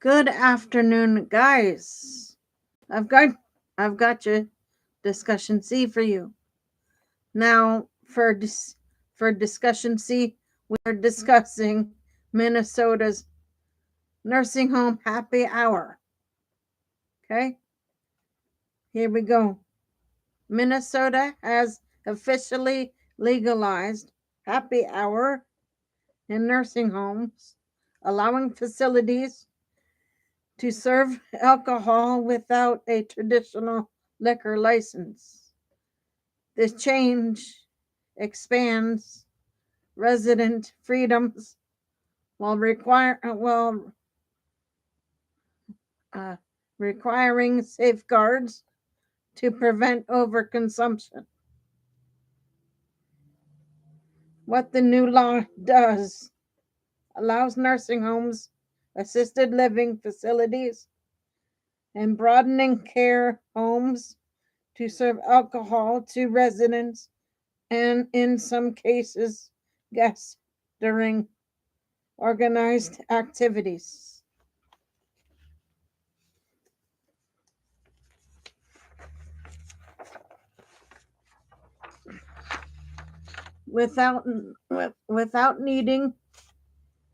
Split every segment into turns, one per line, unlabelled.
Good afternoon, guys. I've got I've got your discussion C for you. Now, for discussion C, we're discussing Minnesota's nursing home happy hour. Okay? Here we go. Minnesota has officially legalized happy hour in nursing homes, allowing facilities to serve alcohol without a traditional liquor license. This change expands resident freedoms while uh, requiring safeguards to prevent overconsumption. What the new law does allows nursing homes, assisted living facilities, and broadening care homes to serve alcohol to residents and, in some cases, guests during organized activities. Without, without needing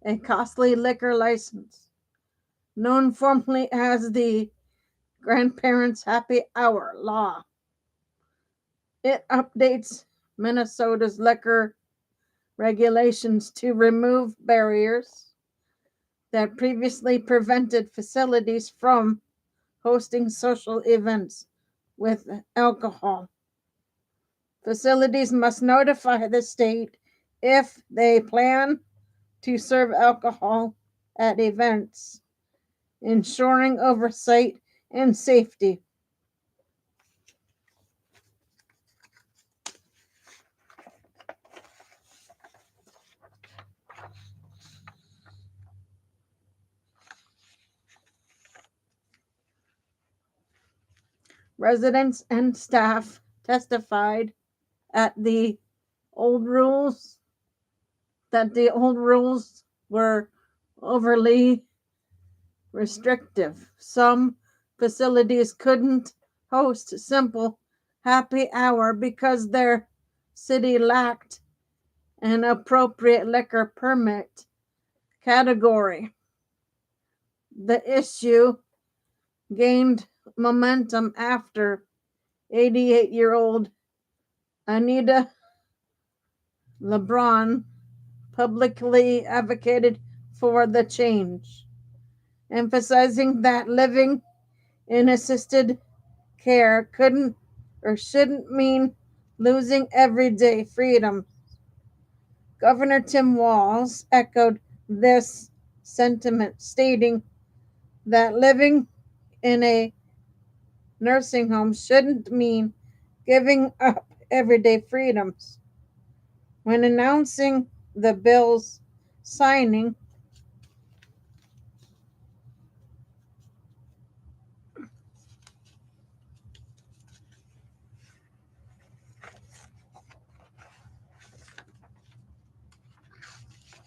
a costly liquor license, known formally as the Grandparents' Happy Hour Law. It updates Minnesota's liquor regulations to remove barriers that previously prevented facilities from hosting social events with alcohol. Facilities must notify the state if they plan to serve alcohol at events, ensuring oversight and safety. Residents and staff testified at the old rules the old rules were overly restrictive. Some facilities couldn't host simple happy hour because their city lacked an appropriate liquor permit category. The issue gained momentum after 88-year-old Anita LeBron publicly advocated for the change, emphasizing that living in assisted care couldn't or shouldn't mean losing everyday freedom. Governor Tim Walz echoed this sentiment, stating that living in a nursing home shouldn't mean giving up everyday freedoms. When announcing the bill's signing,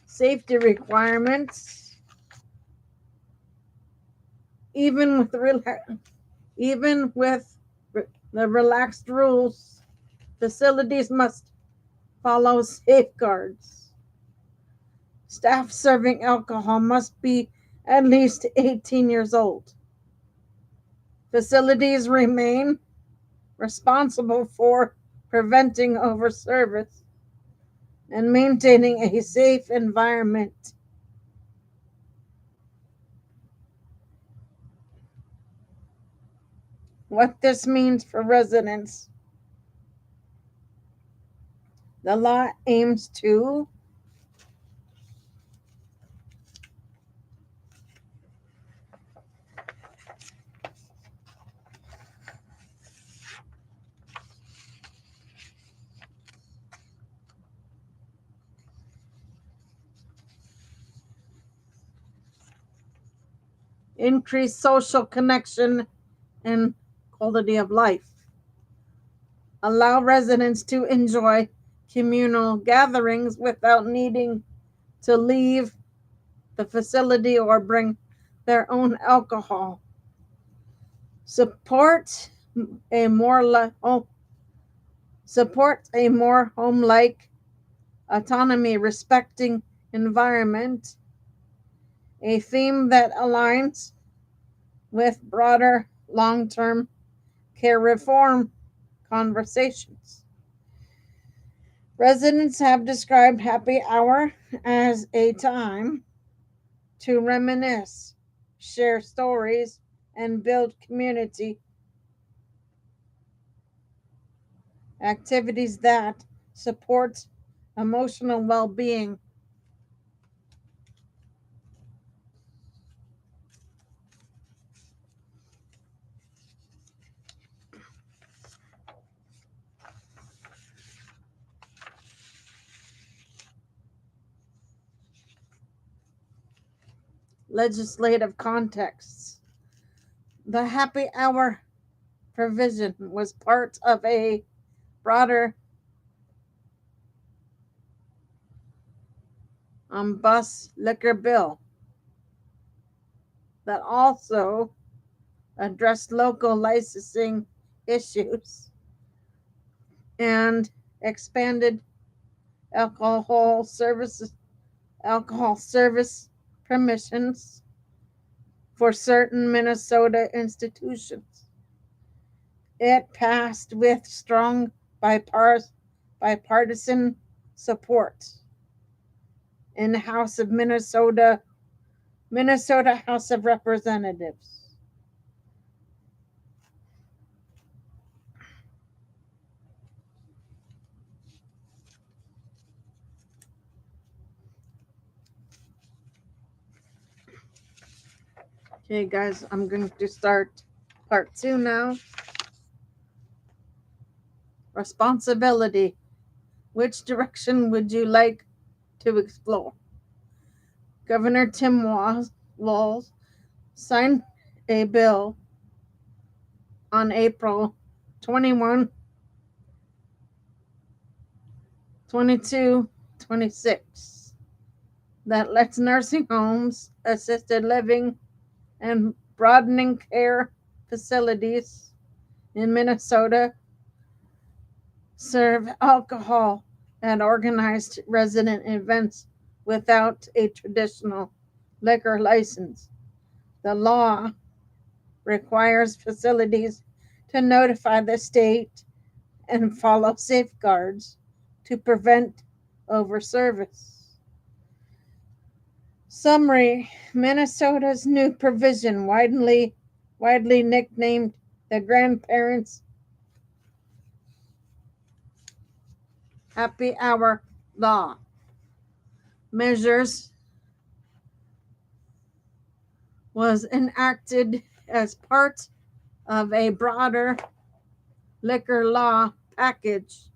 safety requirements, even with even with the relaxed rules, facilities must follow safeguards. Staff serving alcohol must be at least 18 years old. Facilities remain responsible for preventing overservice and maintaining a safe environment. What this means for residents: the law aims to increase social connection and quality of life, allow residents to enjoy communal gatherings without needing to leave the facility or bring their own alcohol. Support a more support a more home-like autonomy respecting environment, a theme that aligns with broader long-term care reform conversations. Residents have described happy hour as a time to reminisce, share stories, and build community activities that support emotional well-being. Legislative contexts. The happy hour provision was part of a broader bus liquor bill that also addressed local licensing issues and expanded alcohol services alcohol service permissions for certain Minnesota institutions. It passed with strong bipartisan support in the House of Minnesota House of Representatives. Okay, guys, I'm going to start part 2 now. Responsibility. Which direction would you like to explore? Governor Tim Walz signed a bill on April 21, 22, 26 that lets nursing homes, assisted living, and broadening care facilities in Minnesota serve alcohol at organized resident events without a traditional liquor license. The law requires facilities to notify the state and follow safeguards to prevent overservice. Summary. Minnesota's new provision, widely nicknamed the Grandparents' Happy Hour Law, measures was enacted as part of a broader liquor law package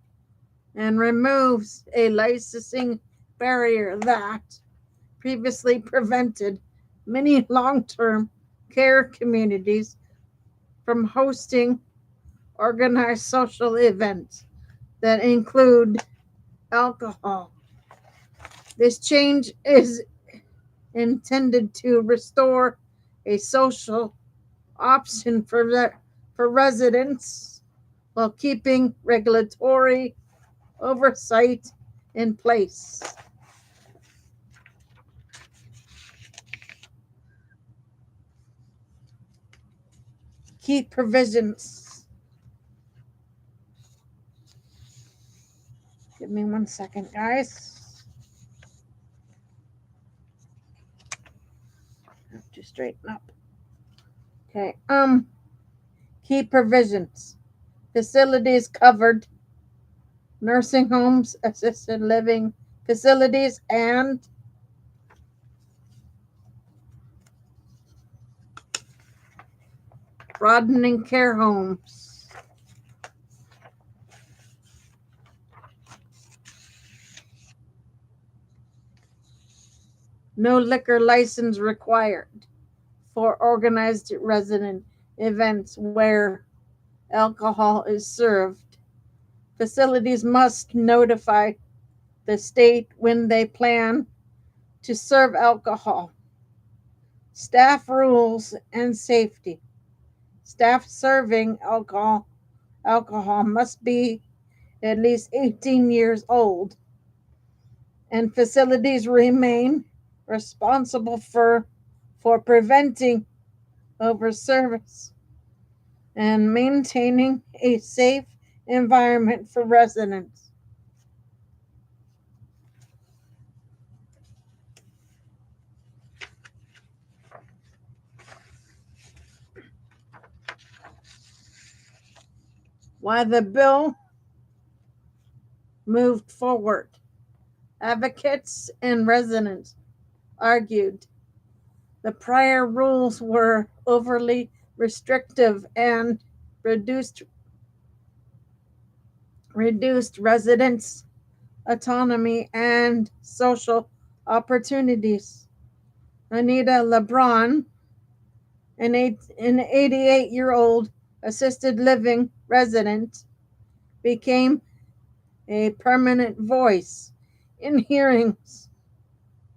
and removes a licensing barrier that previously prevented many long-term care communities from hosting organized social events that include alcohol. This change is intended to restore a social option for residents while keeping regulatory oversight in place. Key provisions. Give me 1 second, guys. I have to straighten up. Okay. Key provisions. Facilities covered. Nursing homes, assisted living facilities, and broadening care homes. No liquor license required for organized resident events where alcohol is served. Facilities must notify the state when they plan to serve alcohol. Staff rules and safety. Staff serving alcohol must be at least 18 years old, and facilities remain responsible for preventing overservice and maintaining a safe environment for residents. Why the bill moved forward. Advocates and residents argued the prior rules were overly restrictive and reduced reduced residents' autonomy and social opportunities. Anita LeBron, an 88-year-old assisted living resident, became a permanent voice in hearings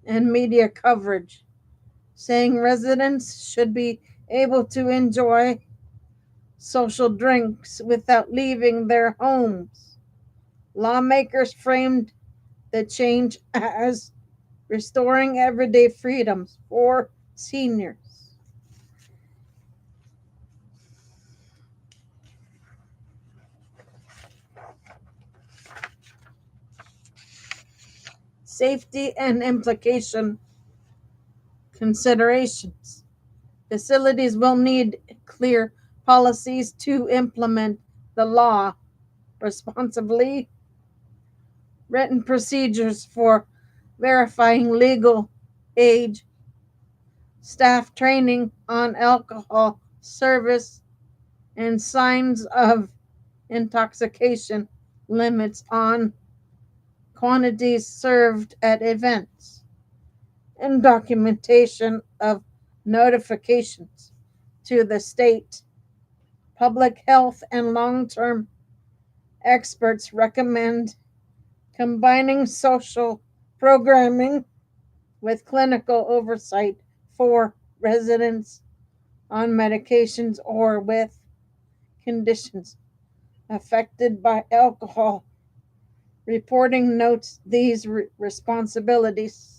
and media coverage, saying residents should be able to enjoy social drinks without leaving their homes. Lawmakers framed the change as restoring everyday freedoms for seniors. Safety and implication considerations. Facilities will need clear policies to implement the law responsibly, written procedures for verifying legal age, staff training on alcohol service and signs of intoxication, limits on quantities served at events, and documentation of notifications to the state. Public health and long term experts recommend combining social programming with clinical oversight for residents on medications or with conditions affected by alcohol. Reporting notes these responsibilities.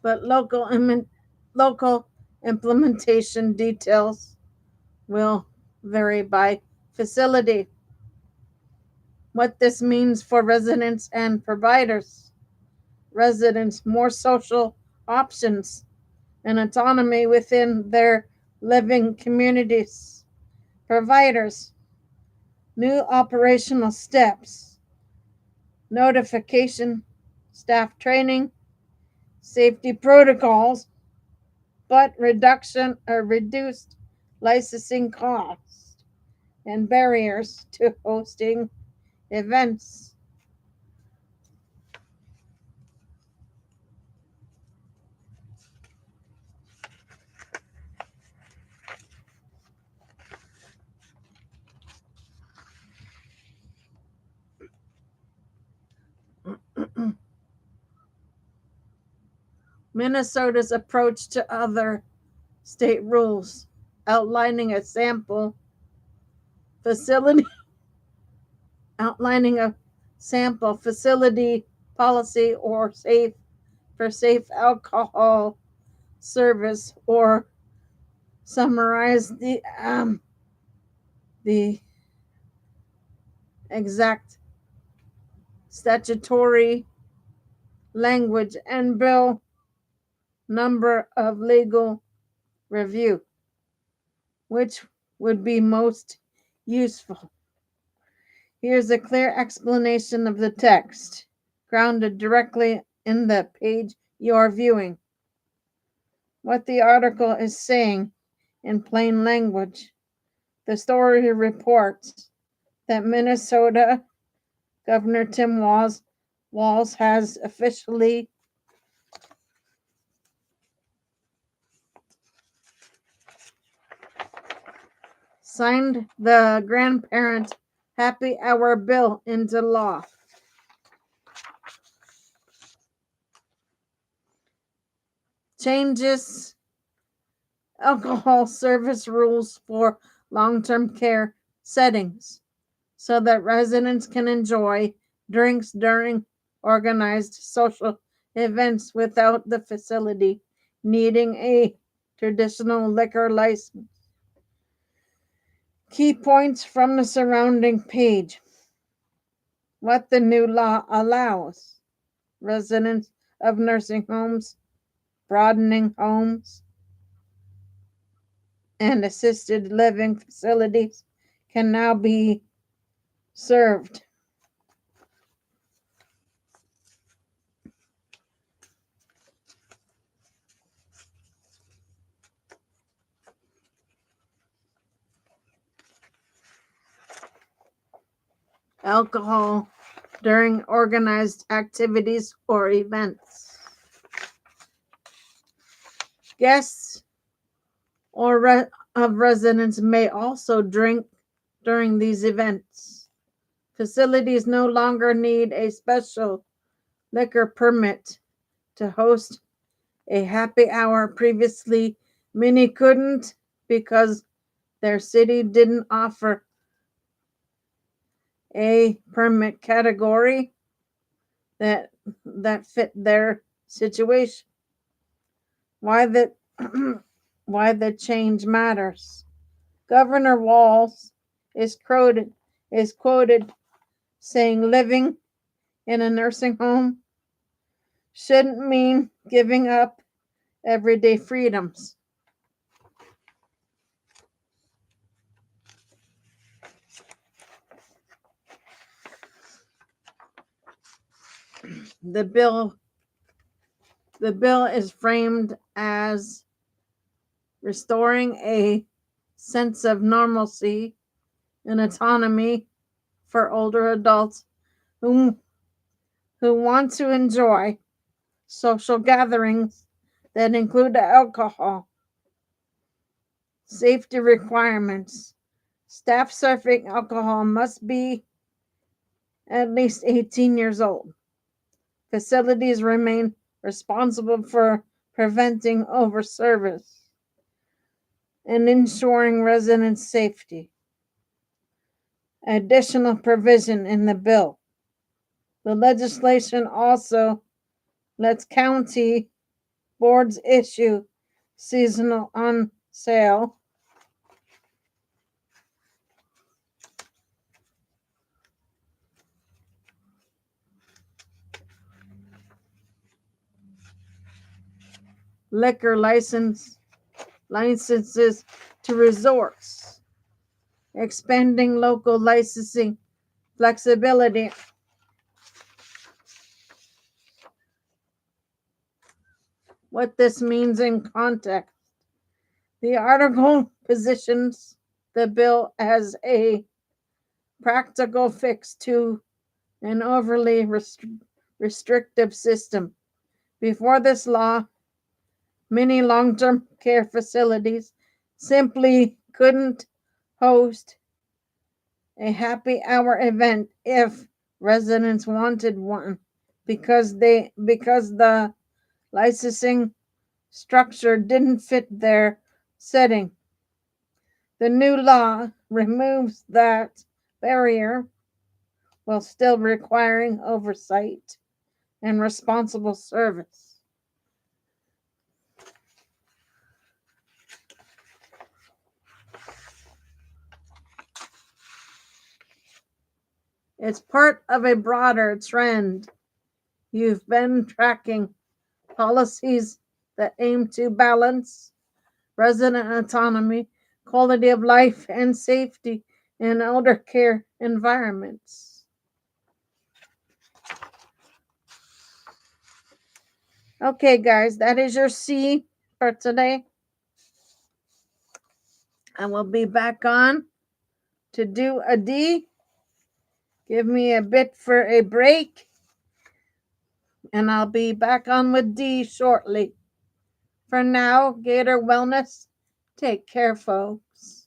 But local implementation details will vary by facility. What this means for residents and providers. Residents more social options and autonomy within their living communities. Providers new operational steps, notification, staff training, safety protocols, but reduction or reduced licensing costs and barriers to hosting events. Minnesota's approach to other state rules, outlining a sample facility, outlining a sample facility policy or safe alcohol service, or summarize the exact statutory language and bill number of legal review, which would be most useful. Here's a clear explanation of the text, grounded directly in the page you are viewing. What the article is saying in plain language. The story reports that Minnesota Governor Tim Walz has signed the Grandparent Happy Hour Bill into law. Changes alcohol service rules for long-term care settings so that residents can enjoy drinks during organized social events without the facility needing a traditional liquor license. Key points from the surrounding page. What the new law allows. Residents of nursing homes, broadening homes, and assisted living facilities can now be served. Alcohol during organized activities or events. Guests of residents may also drink during these events. Facilities no longer need a special liquor permit to host a happy hour. Previously, many couldn't because their city didn't offer a permit category that fit their situation. Why the why the change matters. Governor Walz is quoted saying living in a nursing home shouldn't mean giving up everyday freedoms. The bill is framed as restoring a sense of normalcy and autonomy for older adults who want to enjoy social gatherings that include alcohol. Safety requirements. Staff serving alcohol must be at least 18 years old. Facilities remain responsible for preventing overservice and ensuring resident safety. Additional provision in the bill. The legislation also lets county boards issue seasonal on sale liquor licenses to resorts, expanding local licensing flexibility. What this means in context. The article positions the bill as a practical fix to an overly restrictive system. Before this law, many long-term care facilities simply couldn't host a happy hour event if residents wanted one because the licensing structure didn't fit their setting. The new law removes that barrier while still requiring oversight and responsible service. It's part of a broader trend. You've been tracking policies that aim to balance resident autonomy, quality of life, and safety in elder care environments. Okay, guys, that is your C for today. I will be back on to do a D. Give me a bit for a break, and I'll be back on with D shortly. For now, Gator Wellness, take care, folks.